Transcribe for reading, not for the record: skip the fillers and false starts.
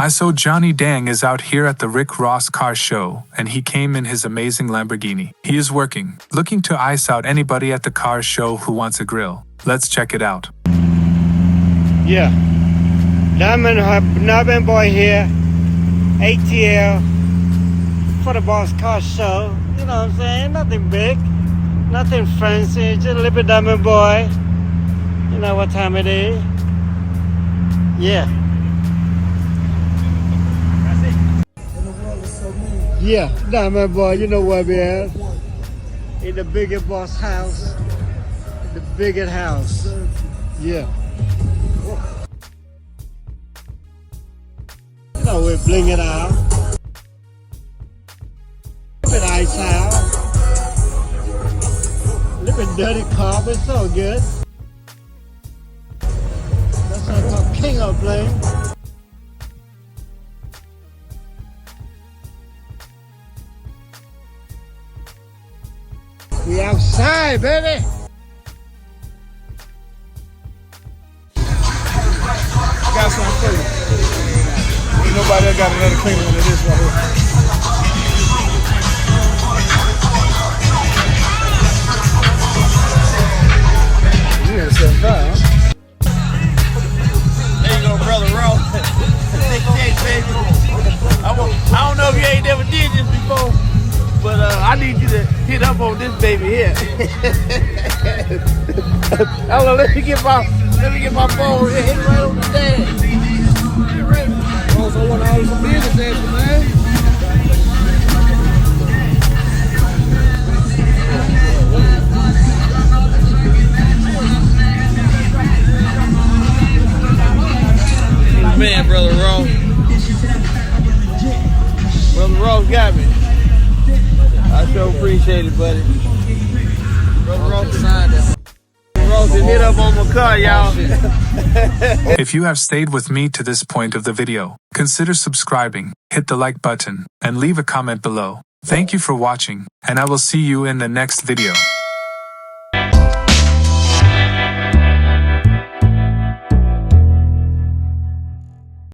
I saw Johnny Dang is out here at the Rick Ross car show, and he came in his amazing Lamborghini. He is working, looking to ice out anybody at the car show who wants a grill. Let's check it out. Yeah. Diamond Boy here. ATL. For the Boss Car Show. You know what I'm saying? Nothing big. Nothing fancy. Just a little bit Diamond Boy. You know what time it is. Yeah. Yeah, Diamond Boy, you know where we at. In the biggest boss house. The biggest house. Yeah. You know we bling it out. A little bit ice out. A little bit dirty car, but it's all good. That's what I call king of bling. We outside, baby. Got something for you. Ain't nobody else got another cleaner than this right here. You ain't 75, huh? There you go, brother Roll. 68, baby. I don't know if you ain't never did this before, but I need you to hit up on this baby here. Hold on, let me get my phone here. Hit it right on the dash. Also want all some business action, man. Man, brother Roll. Brother Roll got me. I sure appreciate it, buddy. Brother Roll signed it. Hit up on my car, y'all. If you have stayed with me to this point of the video, consider subscribing, hit the like button, and leave a comment below. Thank you for watching, and I will see you in the next video.